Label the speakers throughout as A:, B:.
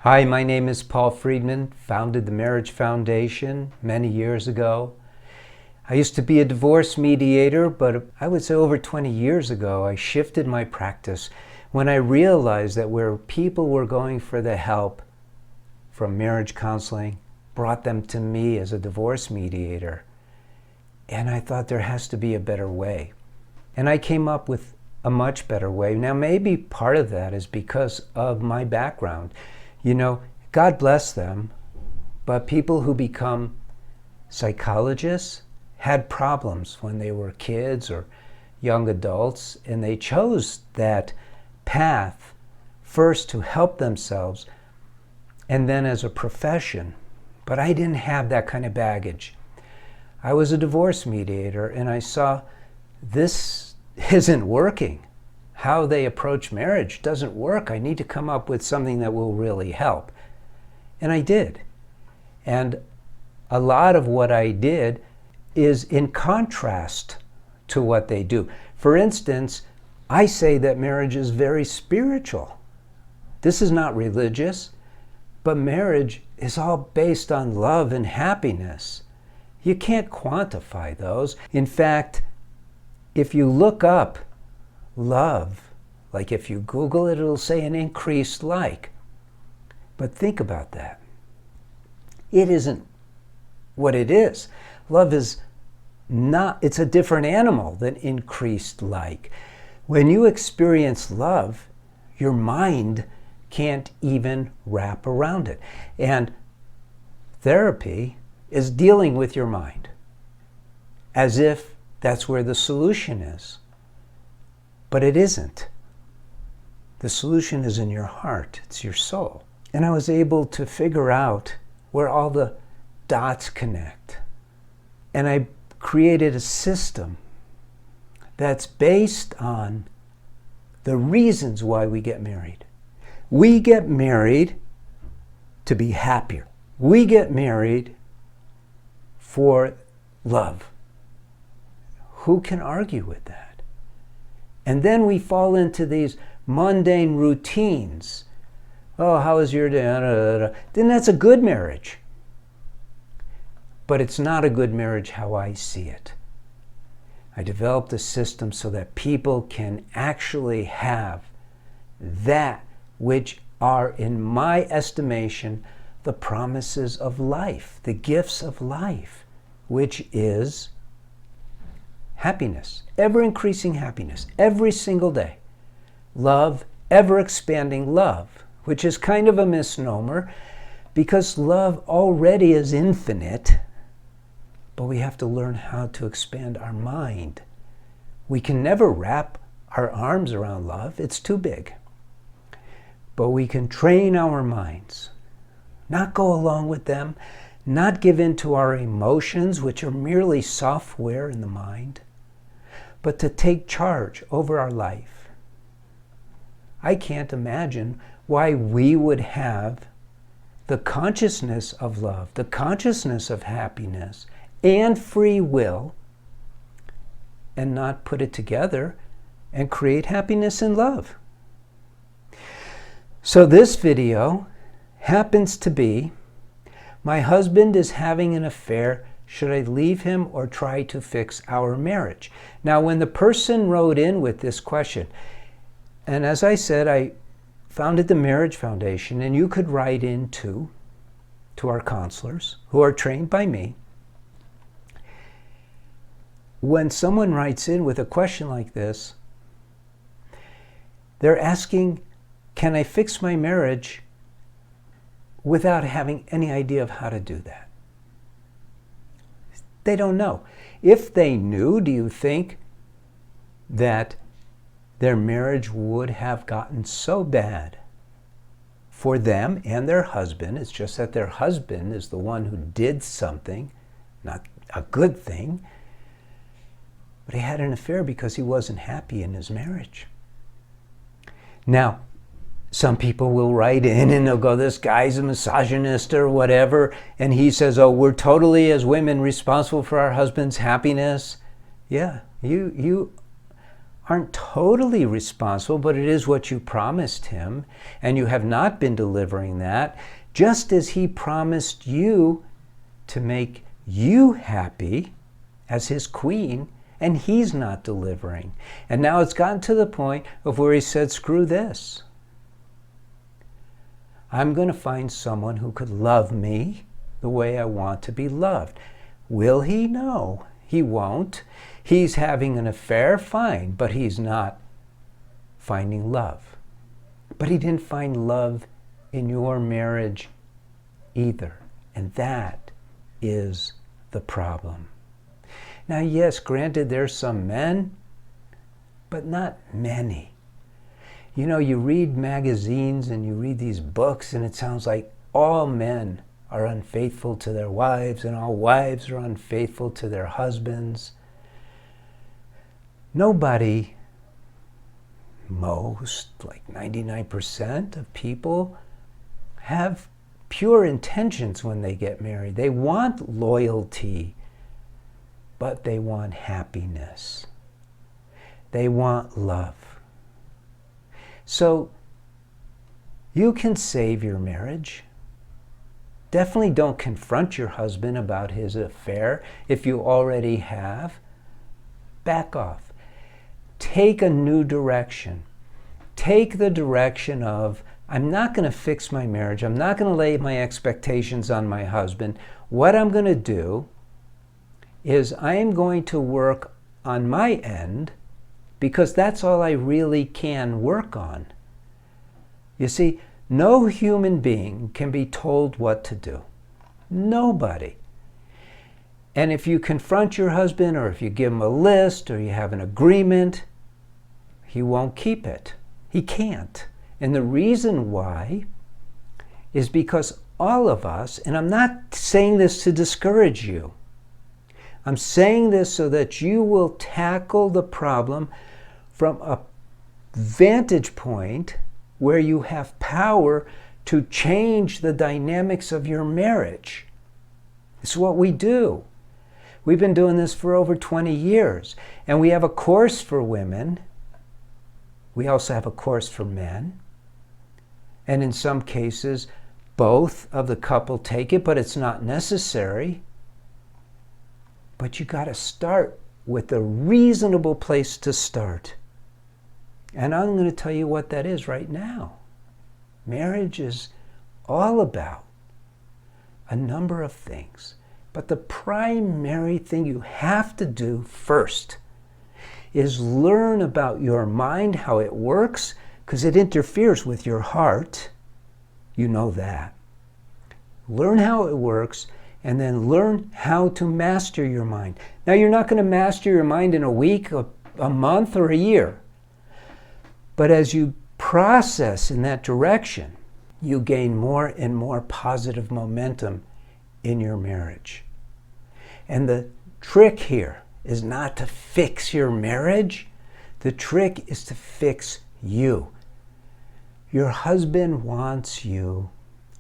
A: Hi, my name is Paul Friedman, founded the Marriage Foundation many years ago. I used to be a divorce mediator, but I would say over 20 years ago, I shifted my practice when I realized that where people were going for the help from marriage counseling, brought them to me as a divorce mediator. And I thought there has to be a better way. And I came up with a much better way. Now, maybe part of that is because of my background. You know, God bless them, but people who become psychologists had problems when they were kids or young adults, and they chose that path first to help themselves and then as a profession. But I didn't have that kind of baggage. I was a divorce mediator, and I saw this isn't working. How they approach marriage doesn't work. I need to come up with something that will really help. And I did. And a lot of what I did is in contrast to what they do. For instance, I say that marriage is very spiritual. This is not religious, but marriage is all based on love and happiness. You can't quantify those. In fact, if you look up love, like if you Google it, it'll say an increased like. But think about that. It isn't what it is. Love is not, it's a different animal than increased like. When you experience love, your mind can't even wrap around it. And therapy is dealing with your mind as if that's where the solution is. But it isn't. The solution is in your heart. It's your soul. And I was able to figure out where all the dots connect. And I created a system that's based on the reasons why we get married. We get married to be happier. We get married for love. Who can argue with that? And then we fall into these mundane routines. Oh, how was your day? Then that's a good marriage. But it's not a good marriage how I see it. I developed a system so that people can actually have that which are, in my estimation, the promises of life, the gifts of life, which is happiness, ever-increasing happiness, every single day. Love, ever-expanding love, which is kind of a misnomer because love already is infinite, but we have to learn how to expand our mind. We can never wrap our arms around love. It's too big. But we can train our minds, not go along with them, not give in to our emotions, which are merely software in the mind, but to take charge over our life. I can't imagine why we would have the consciousness of love, the consciousness of happiness, and free will, and not put it together and create happiness and love. So this video happens to be, my husband is having an affair. Should I leave him or try to fix our marriage? Now, when the person wrote in with this question, and as I said, I founded the Marriage Foundation, and you could write in to our counselors who are trained by me. When someone writes in with a question like this, they're asking, can I fix my marriage without having any idea of how to do that? They don't know. If they knew, do you think that their marriage would have gotten so bad for them and their husband? It's just that their husband is the one who did something, not a good thing, but he had an affair because he wasn't happy in his marriage. Now, some people will write in and they'll go, this guy's a misogynist or whatever, and he says, oh, we're totally, as women, responsible for our husband's happiness. Yeah, you aren't totally responsible, but it is what you promised him, and you have not been delivering that, just as he promised you to make you happy as his queen, and he's not delivering. And now it's gotten to the point of where he said, screw this. I'm going to find someone who could love me the way I want to be loved. Will he? No, he won't. He's having an affair, fine, but he's not finding love. But he didn't find love in your marriage either. And that is the problem. Now, yes, granted, there's some men, but not many. You know, you read magazines and you read these books, and it sounds like all men are unfaithful to their wives and all wives are unfaithful to their husbands. Nobody, most, like 99% of people, have pure intentions when they get married. They want loyalty, but they want happiness. They want love. So you can save your marriage. Definitely don't confront your husband about his affair if you already have. Back off. Take a new direction. Take the direction of, I'm not going to fix my marriage. I'm not going to lay my expectations on my husband. What I'm going to do is I am going to work on my end, because that's all I really can work on. You see, no human being can be told what to do. Nobody. And if you confront your husband, or if you give him a list, or you have an agreement, he won't keep it. He can't. And the reason why is because all of us, and I'm not saying this to discourage you, I'm saying this so that you will tackle the problem from a vantage point where you have power to change the dynamics of your marriage. It's what we do. We've been doing this for over 20 years, and we have a course for women. We also have a course for men. And in some cases, both of the couple take it, but it's not necessary. But you got to start with a reasonable place to start. And I'm going to tell you what that is right now. Marriage is all about a number of things. But the primary thing you have to do first is learn about your mind, how it works, because it interferes with your heart. You know that. Learn how it works, and then learn how to master your mind. Now, you're not going to master your mind in a week, a month, or a year. But as you process in that direction, you gain more and more positive momentum in your marriage. And the trick here is not to fix your marriage. The trick is to fix you. Your husband wants you,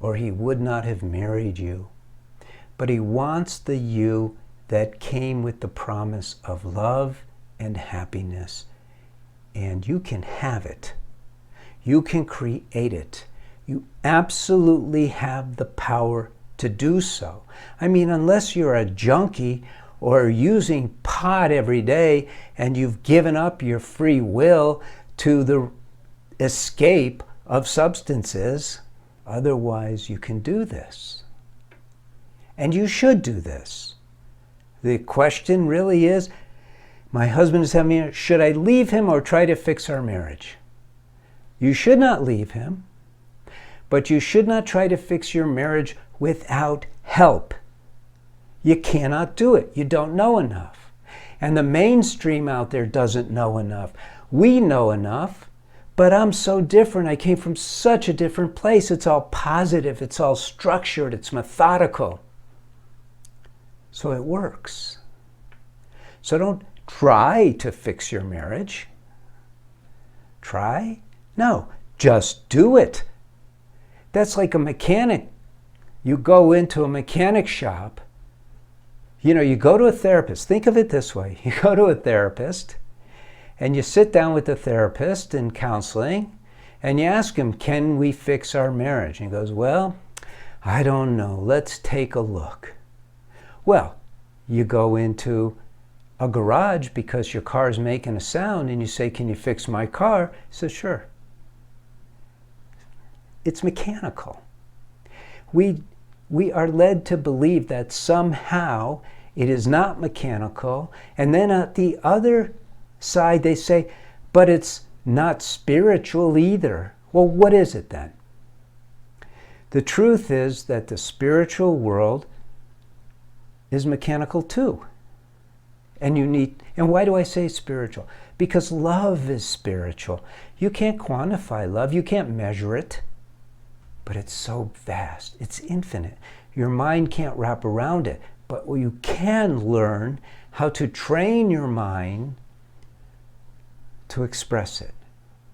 A: or he would not have married you. But he wants the you that came with the promise of love and happiness. And you can have it. You can create it. You absolutely have the power to do so. I mean, unless you're a junkie or using pot every day and you've given up your free will to the escape of substances, otherwise you can do this. And you should do this. The question really is, my husband is having, should I leave him or try to fix our marriage? You should not leave him, but you should not try to fix your marriage without help. You cannot do it. You don't know enough. And the mainstream out there doesn't know enough. We know enough, but I'm so different. I came from such a different place. It's all positive. It's all structured. It's methodical. So it works. So don't try to fix your marriage. Try? No, just do it. That's like a mechanic. You go into a mechanic shop. You know, you go to a therapist. Think of it this way. You go to a therapist And you sit down with the therapist in counseling and you ask him, can we fix our marriage? And he goes, well, I don't know. Let's take a look. Well, you go into a garage because your car's making a sound and you say, can you fix my car? He says, sure. It's mechanical. We are led to believe that somehow it is not mechanical. And then at the other side, they say, but it's not spiritual either. Well, what is it then? The truth is that the spiritual world is mechanical too. And why do I say spiritual? Because love is spiritual. You can't quantify love. You can't measure it. But it's so vast. It's infinite. Your mind can't wrap around it. But you can learn how to train your mind to express it.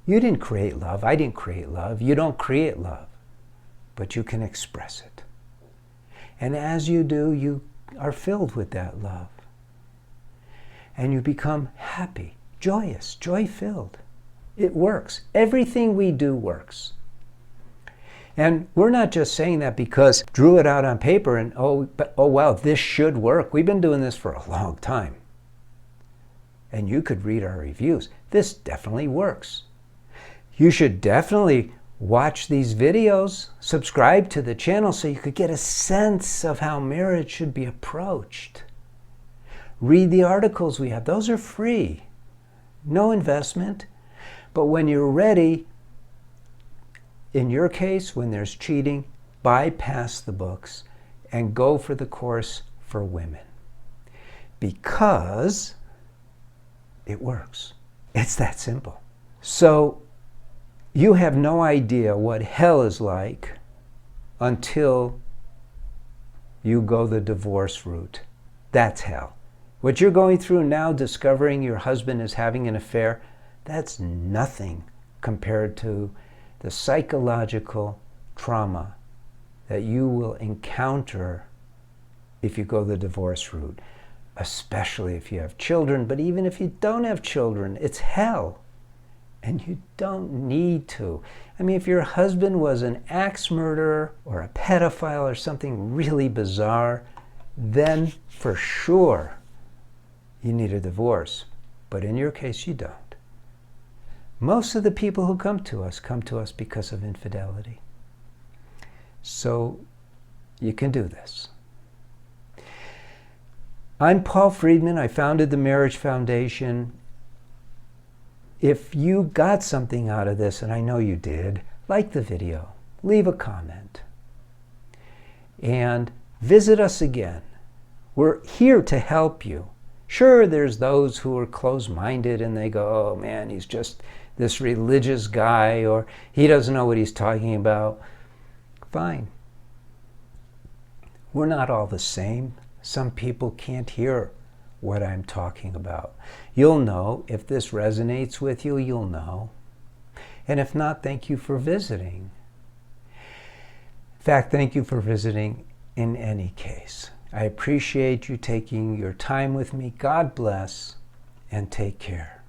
A: You didn't create love. I didn't create love. You don't create love. But you can express it. And as you do, you are filled with that love. And you become happy, joyous, joy-filled. It works. Everything we do works. And we're not just saying that because drew it out on paper and, oh wow, this should work. We've been doing this for a long time. And you could read our reviews. This definitely works. You should definitely watch these videos, subscribe to the channel so you could get a sense of how marriage should be approached. Read the articles we have. Those are free. No investment. But when you're ready, in your case, when there's cheating, bypass the books and go for the course for women. Because it works. It's that simple. So you have no idea what hell is like until you go the divorce route. That's hell. What you're going through now, discovering your husband is having an affair, that's nothing compared to the psychological trauma that you will encounter if you go the divorce route, especially if you have children. But even if you don't have children, it's hell. And you don't need to. I mean, if your husband was an axe murderer or a pedophile or something really bizarre, then for sure you need a divorce. But in your case, you don't. Most of the people who come to us because of infidelity. So you can do this. I'm Paul Friedman. I founded the Marriage Foundation. If you got something out of this, and I know you did, like the video, leave a comment, and visit us again. We're here to help you. Sure, there's those who are closed-minded and they go, oh man, he's just this religious guy, or he doesn't know what he's talking about. Fine. We're not all the same. Some people can't hear what I'm talking about. You'll know. If this resonates with you, you'll know. And if not, thank you for visiting. In fact, thank you for visiting in any case. I appreciate you taking your time with me. God bless, and take care.